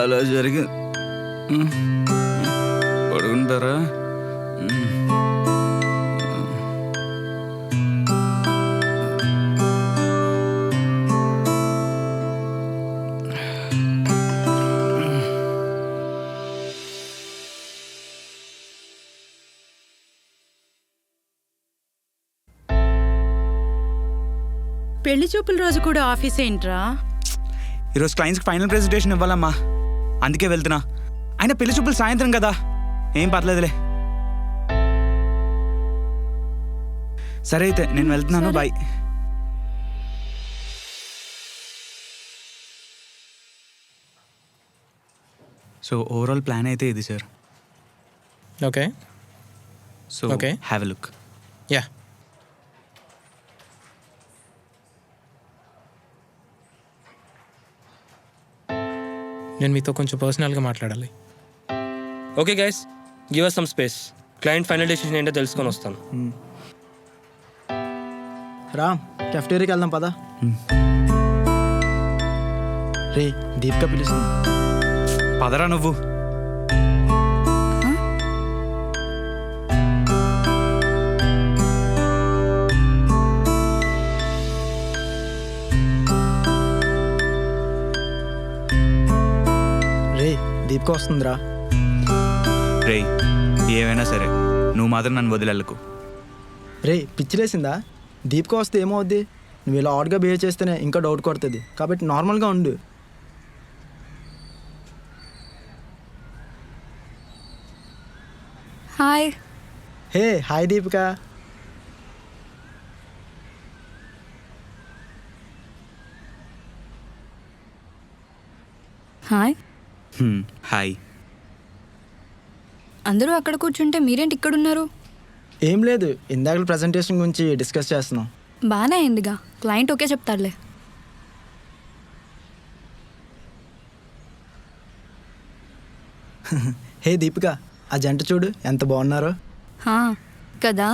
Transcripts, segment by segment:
అలా జరిగి పడుకుంటారా? పెళ్లి చూపుల రోజు కూడా ఆఫీస్ ఏంట్రా? ఈరోజు క్లయింట్స్కి ఫైనల్ ప్రెజెంటేషన్ ఇవ్వాలమ్మా, అందుకే వెళ్తున్నా. అయినా పెళ్లి చూపులు సాయంత్రం కదా, ఏం పర్లేదులే. సరే అయితే నేను వెళ్తున్నాను, బాయ్. సో ఓవరాల్ ప్లాన్ అయితే ఇది sir. Okay, so have a look. Yeah. నేను మీతో కొంచెం పర్సనల్గా మాట్లాడాలి. Okay guys, give us some space. Client final decision ఏంటో తెలుసుకొని వస్తాను. రామ్, కెఫ్టేరియాకి వెళ్దాం పదా. రే, దీపిక పిలుస్తుంది. పదరా నువ్వు. రే, దీపిక వస్తుందిరా. రే, ఏమైనా సరే నువ్వు మాత్రం నన్ను వదిలేళ్ళకు. రే, పిచ్చిలేసిందా? దీపిక వస్తే ఏమవుద్ది? నువ్వు ఇలా ఆడ్గా బిహేవ్ చేస్తేనే ఇంకా డౌట్ కొడుతుంది, కాబట్టి నార్మల్గా ఉండు. హాయ్. హే, హాయ్ దీపిక. హాయ్. హాయ్. అందరూ అక్కడ కూర్చుంటే మీరేంటి ఇక్కడున్నారు? ఏం లేదు, ఇందాక ప్రజెంటేషన్ గురించి డిస్కస్ చేస్తున్నాం. బాగానే అయిందిగా, క్లయింట్ ఓకే చెప్తాడులే. హే దీపిక, ఆ జంట చూడు ఎంత బాగున్నారో. కదా.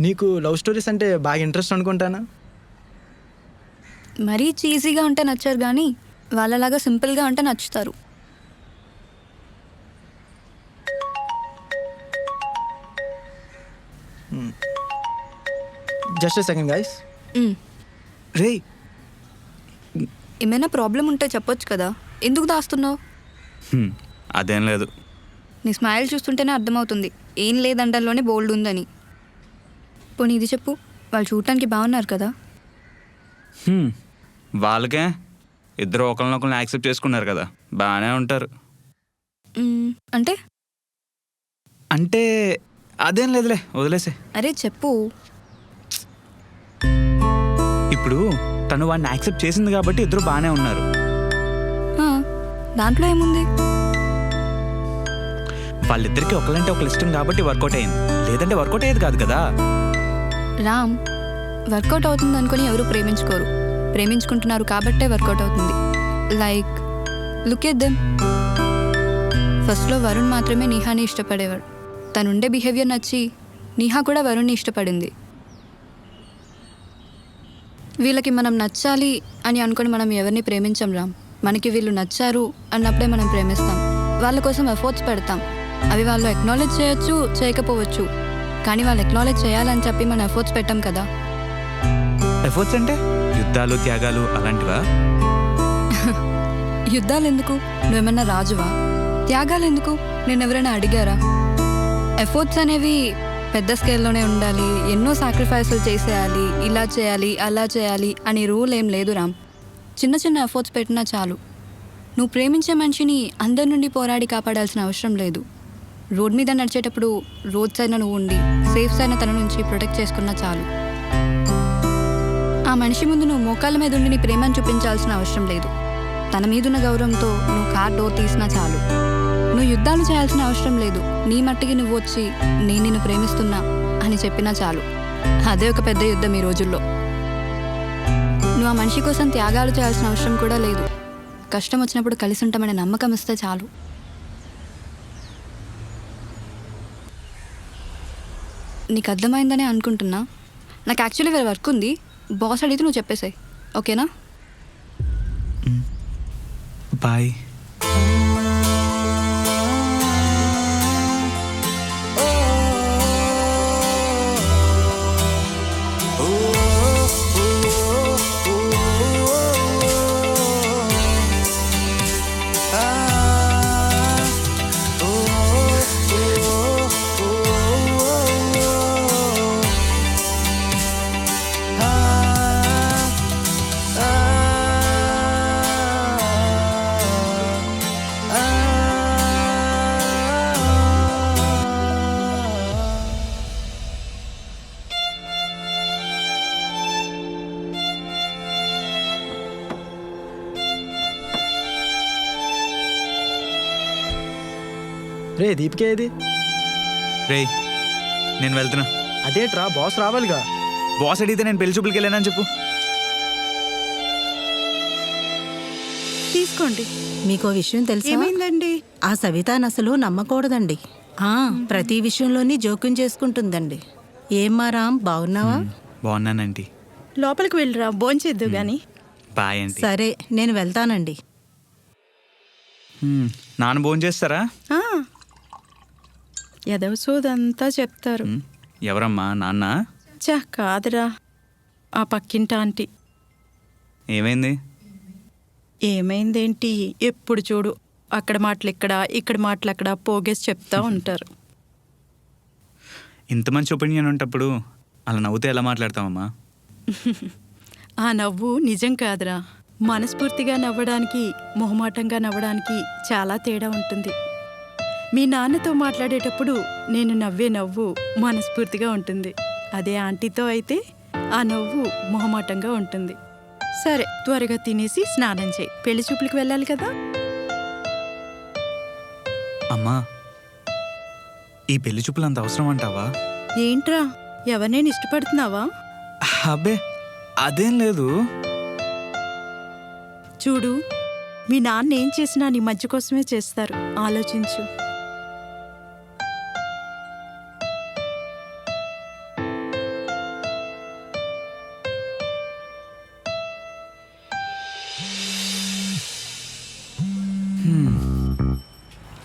నీకు లవ్ స్టోరీస్ అంటే బాగా ఇంట్రెస్ట్ అనుకుంటానా? మరీ చీజీగా ఉంటే నచ్చారు కానీ వాళ్ళలాగా సింపుల్గా ఉంటే నచ్చుతారు. Just second guys. రే, ఏమైనా ప్రాబ్లం ఉంటే చెప్పొచ్చు కదా, ఎందుకు దాస్తున్నావు? అదేం లేదు. నీ స్మైల్ చూస్తుంటేనే అర్థమవుతుంది ఏం లేదంటల్లోనే బోల్డ్ ఉందని. పోనీ ఇది చెప్పు, వాళ్ళు చూడటానికి బాగున్నారు కదా? వాళ్ళకే ఇద్దరు ఒకరినొకరిని యాక్సెప్ట్ చేసుకున్నారు కదా, బాగానే ఉంటారు. అంటే అంటే అదేం లేదులే, వదిలేసే. అరే చెప్పు. ఇప్పుడు తను వాడిని యాక్సెప్ట్ చేసింది కాబట్టి ఇద్దరు బాగానే ఉన్నారు. దాంట్లో ఏముంది? వాళ్ళిద్దరికి ఒకళ్ళంటే ఒకళ్ళు ఇష్టం కాబట్టి వర్కౌట్ అయింది, లేదంటే వర్కౌట్ అయ్యేది కాదు కదా. రామ్, వర్కౌట్ అవుతుంది అనుకుని ఎవరు ప్రేమించుకోరు, ప్రేమించుకుంటున్నారు కాబట్టే వర్కౌట్ అవుతుంది. Like look at them. ఫస్ట్లో వరుణ్ మాత్రమే నేహాని ఇష్టపడేవాడు. తనుండే బిహేవియర్ నచ్చి నేహా కూడా వరుణ్ని ఇష్టపడింది. వీళ్ళకి మనం నచ్చాలి అని అనుకుని మనం ఎవరిని ప్రేమించం రామ్. మనకి వీళ్ళు నచ్చారు అన్నప్పుడే మనం ప్రేమిస్తాం, వాళ్ళ కోసం ఎఫర్ట్స్ పెడతాం. అవి వాళ్ళు ఎక్నాలెడ్జ్ చేయొచ్చు, చేయకపోవచ్చు, కానీ వాళ్ళు ఎక్నాలెడ్జ్ చేయాలని చెప్పి మనం ఎఫర్ట్స్ పెట్టాం కదా. ఎఫర్ట్స్ అంటే యుద్ధాలు, త్యాగాలు అలాంటివా? యుద్ధాలు ఎందుకు? నువ్వేమన్నా రాజువా? త్యాగాలు ఎందుకు? నేను ఎవరైనా అడిగారా? ఎఫర్ట్స్ అనేవి పెద్ద స్కేల్లోనే ఉండాలి, ఎన్నో సాక్రిఫైసులు చేసేయాలి, ఇలా చేయాలి అలా చేయాలి అని రూల్ ఏం లేదు రామ్. చిన్న చిన్న ఎఫర్ట్స్ పెట్టినా చాలు. నువ్వు ప్రేమించే మనిషిని అందరి నుండి పోరాడి కాపాడాల్సిన అవసరం లేదు. రోడ్ మీద నడిచేటప్పుడు రోడ్ సైడ్న నువ్వు ఉండి సేఫ్ సైడ్న తన నుంచి ప్రొటెక్ట్ చేసుకున్నా చాలు. ఆ మనిషి ముందు నువ్వు మోకాళ్ళ మీద ఉండి నీ ప్రేమను చూపించాల్సిన అవసరం లేదు. తన మీదున్న గౌరవంతో నువ్వు కార్ డోర్ తీసినా చాలు. నువ్వు యుద్ధాలు చేయాల్సిన అవసరం లేదు. నీ మట్టికి నువ్వు వచ్చి నేను నిన్ను ప్రేమిస్తున్నా అని చెప్పినా చాలు. అదే ఒక పెద్ద యుద్ధం ఈ రోజుల్లో. నువ్వు ఆ మనిషి కోసం త్యాగాలు చేయాల్సిన అవసరం కూడా లేదు. కష్టం వచ్చినప్పుడు కలిసి ఉంటామనే నమ్మకం ఇస్తే చాలు. నీకు అర్థమైందనే అనుకుంటున్నా. నాకు యాక్చువల్లీ వేరే వర్క్ ఉంది, బాస్ అడిగితే నువ్వు చెప్పేసాయి, ఓకేనా? బాయ్. రే దీపిక ఏది? రేయ్ నేను వెళ్తున్నా. అదేట్రా బాస్ రావాలిగా. బాస్ అడిగితే నేను పెళ్లి చూపులకి వెళ్ళానని చెప్పు. తీసుకోండి. మీకో విషయం తెలుసా? ఏమైందండి? ఆ సవితాన్ని అసలు నమ్మకూడదండి. ప్రతి విషయంలోని జోక్యం చేసుకుంటుందండి. ఏమ్మా రామ్, బాగున్నావా? బాగున్నానంటీ. లోపలికి వెళ్ళిరా, భోంచేద్దు గాని. Bye aunty. సరే, నేను వెళ్తానండి. నాన్న భోజనం చేస్తారా? ఎదవ సోదంతా చెప్తారు. ఎవరమ్మా? నాన్న? చా కాదురా, ఆ పక్కింటి ఆంటీ. ఏమైంది? ఏమైందేంటి, ఎప్పుడు చూడు అక్కడ మాటలు ఇక్కడ మాటలు అక్కడ పోగేసి చెప్తా ఉంటారు. ఇంత మంచి ఒపీనియన్ ఉంటప్పుడు అలా నవ్వుతే ఎలా మాట్లాడతామమ్మా? ఆ నవ్వు నిజం కాదురా. మనస్ఫూర్తిగా నవ్వడానికి, మొహమాటంగా నవ్వడానికి చాలా తేడా ఉంటుంది. మీ నాన్నతో మాట్లాడేటప్పుడు నేను నవ్వే నవ్వు మనస్ఫూర్తిగా ఉంటుంది. అదే ఆంటీతో అయితే ఆ నవ్వు మొహమాటంగా ఉంటుంది. సరే, త్వరగా తినేసి స్నానం చేయి, పెళ్లి చూపులకు వెళ్ళాలి కదా. అమ్మా, ఈ పెళ్లి చూపులు అంత అవసరం అంటావా? ఏంట్రా, ఎవరినైనా ఇష్టపడుతున్నావా? అబ్బే అదేం లేదు. చూడు, మీ నాన్న ఏం చేసినా నీ మంచి కోసమే చేస్తారు, ఆలోచించు.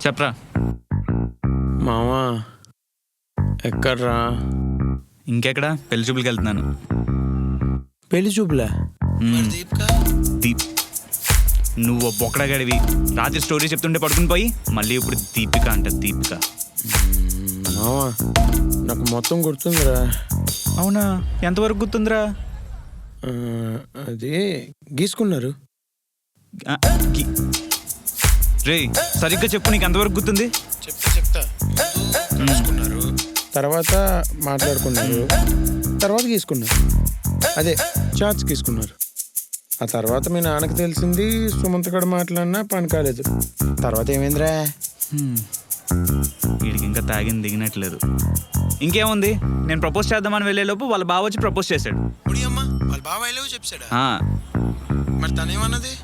చెప్పరా. మావా ఎక్కడ్రా? ఇంకెక్కడ? పెళ్లి చూపులకి వెళ్తున్నాను. పెళ్లి చూపులే? దీప్, నువ్వు బొక్కడగడివి. రాత్రి స్టోరీ చెప్తుంటే పడుకుని పోయి మళ్ళీ ఇప్పుడు దీపిక అంట. దీపిక. మావా నాకు మొత్తం గుర్తుందిరా. అవునా? ఎంతవరకు గుర్తుందిరా? అది గీసుకున్నారు. రే సరిగ్గా చెప్పు, నీకు ఎంతవరకు గుర్తుంది? చెప్తా. గీసుకున్నారు, తర్వాత మాట్లాడుకున్నారు, తర్వాత గీసుకున్నారు. అదే చార్జ్ గీసుకున్నారు. ఆ తర్వాత మీ నాన్నకి తెలిసింది, సుమంత్ గడు మాట్లాడినా పని కాలేదు. తర్వాత ఏమైందిరా? వీడికి ఇంకా తాగింది దిగినట్లేదు. ఇంకేముంది, నేను ప్రపోజ్ చేద్దామని వెళ్ళేలోపు వాళ్ళ బావ వచ్చి ప్రపోజ్ చేశాడు. వాళ్ళ బాబాయ్ చెప్పాడా? ఆ, మరి తనేమన్నది?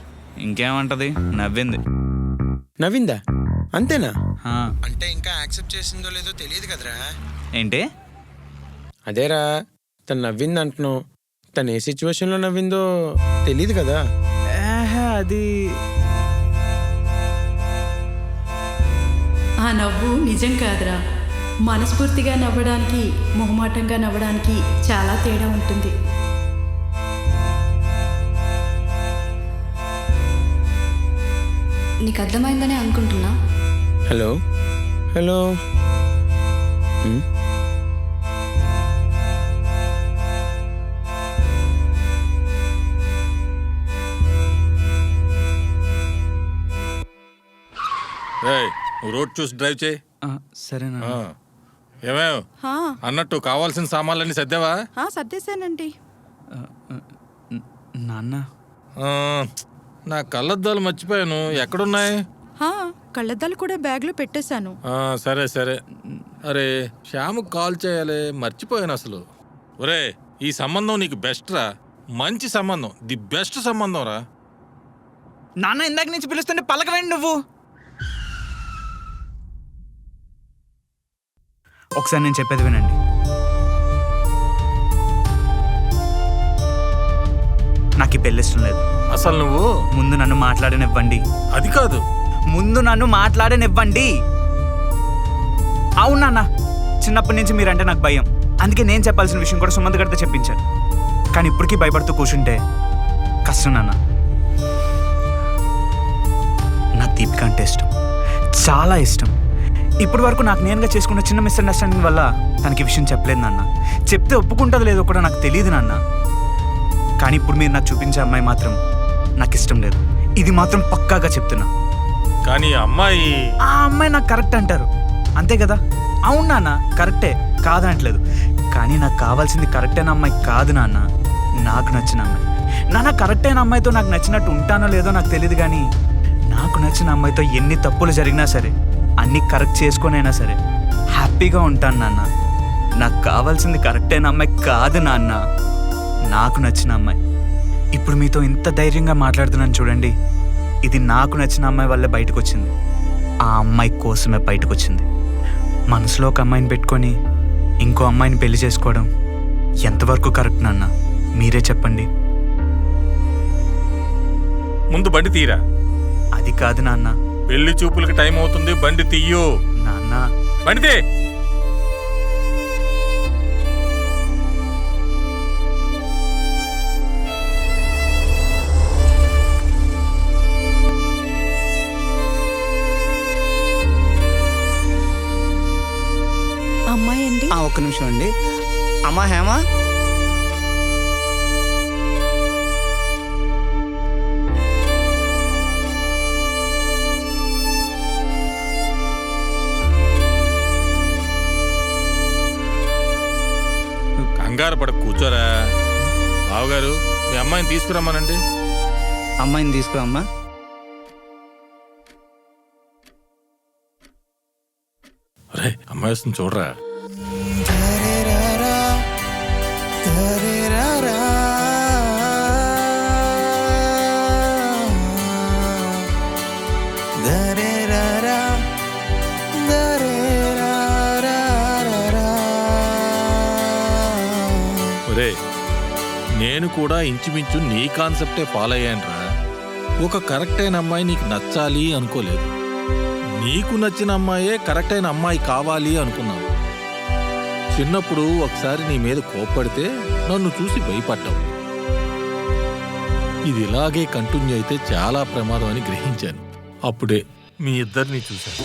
ఇంకేమంటది? నవ్వింది. నవ్విందా? అంతేనా? ఆ, అంటే ఇంకా యాక్సెప్ట్ చేసిందో లేదో తెలియదు కదరా. ఏంటి? అదేరా, తను నవ్వింది అంటున్నావు, తను ఏ సిచ్యువేషన్లో నవ్విందో తెలియదు కదా. అది ఆ నవ్వు నిజం కాదురా. మనస్ఫూర్తిగా నవ్వడానికి, మొహమాటంగా నవ్వడానికి చాలా తేడా ఉంటుంది. నీకు అర్థమైందని అనుకుంటున్నా. Hello hello. నువ్వు రోడ్ చూసి డ్రైవ్ చేయి. సరేనా? ఏమేవ్ హా, అన్నట్టు కావాల్సిన సామాన్లన్నీ సర్దేవా? సర్దేశానండి. నాన్న, ఆ, నా కళ్ళద్దాలు మర్చిపోయాను, ఎక్కడున్నాయి? కళ్ళద్దాలు కూడా బ్యాగ్లో పెట్టేశాను. సరే సరే. అరే శ్యాముకు కాల్ చేయాలి, మర్చిపోయాను అసలు. ఒరే, ఈ సంబంధం నీకు బెస్ట్ రా. మంచి సంబంధం, ది బెస్ట్ సంబంధం రా. నాన్న ఇందాక నుంచి పిలుస్తుంటే పలకవేండి నువ్వు. ఒకసారి నేను చెప్పేది వినండి. నాకు ఈ పెళ్ళి ఇష్టం లేదు. అసలు నువ్వు ముందు నన్ను మాట్లాడనివ్వండి. అది కాదు. ముందు నన్ను మాట్లాడనివ్వండి. అవునన్న, చిన్నప్పటి నుంచి మీరంటే నాకు భయం. అందుకే నేను చెప్పాల్సిన విషయం కూడా సుమంత్ గారితో చెప్పించాను. కానీ ఇప్పటికీ భయపడుతూ కూర్చుంటే కష్టం నాన్న. నా దీపిక అంటే ఇష్టం, చాలా ఇష్టం. ఇప్పటి వరకు నాకు నేనుగా చేసుకున్న చిన్న మిస్అండర్స్టాండింగ్ వల్ల తనకి విషయం చెప్పలేదు నాన్న. చెప్తే ఒప్పుకుంటుందో లేదో కూడా నాకు తెలియదు నాన్న. కానీ ఇప్పుడు మీరు నాకు చూపించే అమ్మాయి మాత్రం నాకు ఇష్టం లేదు. ఇది మాత్రం పక్కాగా చెప్తున్నా. కానీ ఆ అమ్మాయి నాకు కరెక్ట్ అంటారు, అంతే కదా? అవును నాన్న, కరెక్టే, కాదనట్లేదు. కానీ నాకు కావాల్సింది కరెక్ట్ అయిన అమ్మాయి కాదు నాన్న, నాకు నచ్చిన అమ్మాయి. నాన్న, కరెక్ట్ అయిన అమ్మాయితో నాకు నచ్చినట్టు ఉంటానో లేదో నాకు తెలియదు, కానీ నాకు నచ్చిన అమ్మాయితో ఎన్ని తప్పులు జరిగినా సరే, అన్నీ కరెక్ట్ చేసుకొనైనా సరే హ్యాపీగా ఉంటాను నాన్న. నాకు కావాల్సింది కరెక్ట్ అయిన అమ్మాయి కాదు నాన్న, నాకు నచ్చిన అమ్మాయి. ఇప్పుడు మీతో ఇంత ధైర్యంగా మాట్లాడుతున్నాను చూడండి, ఇది నాకు నచ్చిన అమ్మాయి వల్లే బయటకు వచ్చింది. ఆ అమ్మాయి కోసమే బయటకు వచ్చింది. మనసులో ఒక అమ్మాయిని పెట్టుకొని ఇంకో అమ్మాయిని పెళ్లి చేసుకోవడం ఎంతవరకు కరెక్ట్ నాన్న? మీరే చెప్పండి. ముందు బండి తీరా. అది కాదు నాన్న. పెళ్లి చూపులకి టైం అవుతుంది, బండి తీయు. నాన్న, బండి తీ. అమ్మాయి అండి. ఒక్క నిమిషం అండి. అమ్మా హేమ, కంగారు పడ, కూర్చోరా. బావగారు, మీ అమ్మాయిని తీసుకురమ్మానండి. అమ్మాయిని తీసుకురమ్మా. రే, అమ్మాయి వస్తుంది చూడరా. ఒరే, నేను కూడా ఇంచుమించు నీ కాన్సెప్టే ఫాలో అయ్యానురా. ఒక కరెక్ట్ అయిన అమ్మాయి నీకు నచ్చాలి అనుకోలేదు, నీకు నచ్చిన అమ్మాయే కరెక్ట్ అయిన అమ్మాయి కావాలి అనుకున్నావు. చిన్నప్పుడు ఒకసారి నీ మీద కోప్పడితే నన్ను చూసి భయపడ్డావు. ఇది ఇలాగే కంటిన్యూ అయితే చాలా ప్రమాదం అని గ్రహించాను. అప్పుడే మీ ఇద్దరిని చూశాను.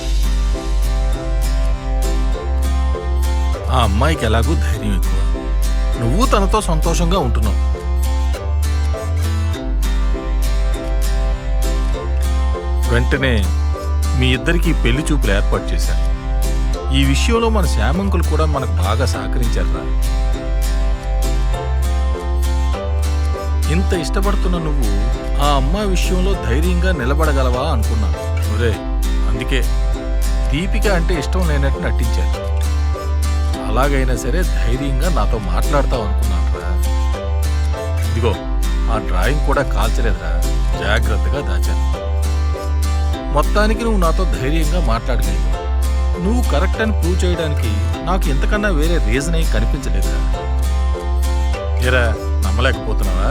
ఆ అమ్మాయికి ఎలాగూ ధైర్యం ఎక్కువ, నువ్వు తనతో సంతోషంగా ఉంటున్నావు. వెంటనే మీ ఇద్దరికి పెళ్లి చూపులు ఏర్పాటు చేశాను. ఈ విషయంలో మన శ్యామంకులు కూడా మనకు బాగా సహకరించారా. ఇంత ఇష్టపడుతున్న నువ్వు ఆ అమ్మాయి విషయంలో ధైర్యంగా నిలబడగలవా అనుకున్నాను. ఒరే, అందుకే దీపిక అంటే ఇష్టం లేనట్టు నటించాను. అలాగైనా సరే ధైర్యంగా నాతో మాట్లాడతావు అనుకున్నాను రా. ఇదిగో, ఆ డ్రాయింగ్ కూడా కాల్చలేదురా, జాగ్రత్తగా దాచాను. మొత్తానికి నువ్వు నాతో ధైర్యంగా మాట్లాడగలిగావు. నువ్వు కరెక్ట్ అని ప్రూవ్ చేయడానికి నాకు ఎంతకన్నా వేరే రీజన్ ఏం కనిపించలేదురా. ఏరా, నమ్మలేకపోతున్నావా?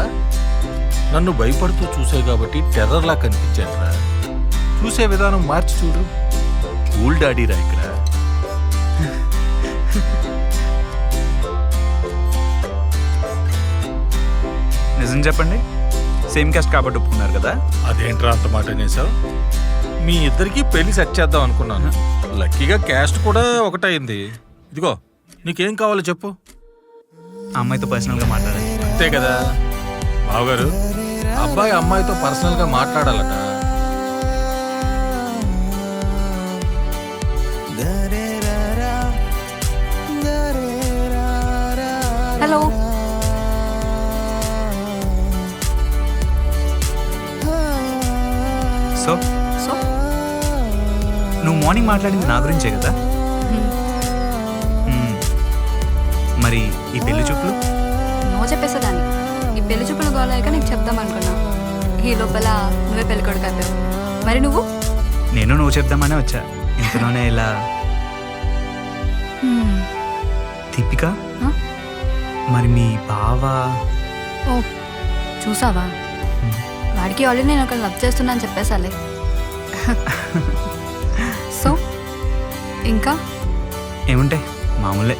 నన్ను భయపడుతూ చూసావు కాబట్టి టెర్రర్లా కనిపించానురా. చూసే విధానం మార్చి చూడు. కూల్ డాడీ రా ఇక్కడ. నిజం చెప్పండి, సేమ్ క్యాస్ట్ కాబట్టి ఒప్పుకున్నారు కదా? అదేంట్రా అంత మాట అనేసావు? మీ ఇద్దరికి పెళ్లి సెట్ చేద్దాం అనుకున్నాను. లక్కీగా క్యాస్ట్ కూడా ఒకటైంది. ఇదిగో, నీకేం కావాలో చెప్పు. ఆ అమ్మాయితో పర్సనల్గా మాట్లాడాలి. అంతే కదా బావగారు, అబ్బాయి అమ్మాయితో పర్సనల్గా మాట్లాడాలట. హలో. సో సో నువ్వు మార్నింగ్ మాట్లాడింది నా గురించే కదా? మరి ఈ పెళ్లి చూపులు? నువ్వు చెప్పేసేదాన్ని. ఈ పెళ్లి చూపులు గోలాక నీకు చెప్దాం అనుకున్నా. ఈ లోపల నువ్వే పెళ్లి కొడుకు అయిపోయావు. మరి నువ్వు చెప్దామనే వచ్చా. ఇంతలోనే ఇలా. దీపిక, మరి మీ బావ? ఓ, చూసావా? వాడికి ఆల్రెడీ నేను ఒకరు లవ్ చేస్తున్నాను చెప్పేసాలే. సో ఇంకా ఏముంటాయి మామూలే.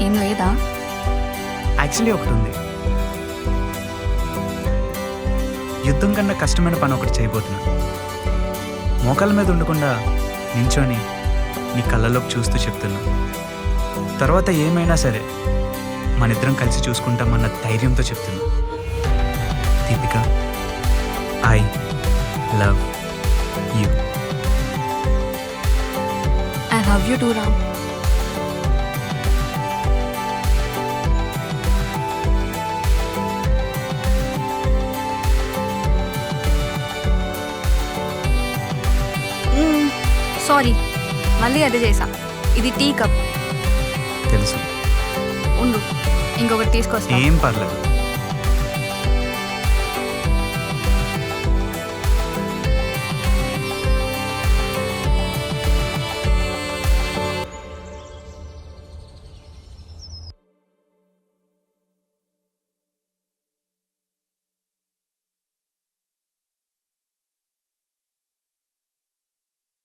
ఏం లేదా? యాక్చువల్లీ ఒకటి ఉంది. యుద్ధం కన్నా కష్టమైన పని ఒకటి చేయబోతున్నా. మోకాళ్ళ మీద ఉండకుండా నించొని నీ కళ్ళలోకి చూస్తూ చెప్తున్నా, తర్వాత ఏమైనా సరే మన ఇద్దరం కలిసి చూసుకుంటామన్న ధైర్యంతో చెప్తున్నా. Deepika, I love you. I love you two Ram. Sorry, మళ్ళీ అదే చేసా. ఇది టీ కప్. తెలుసు. ఉండు, ఇంకొకటి తీసుకొస్తా. ఏం పర్లేదు.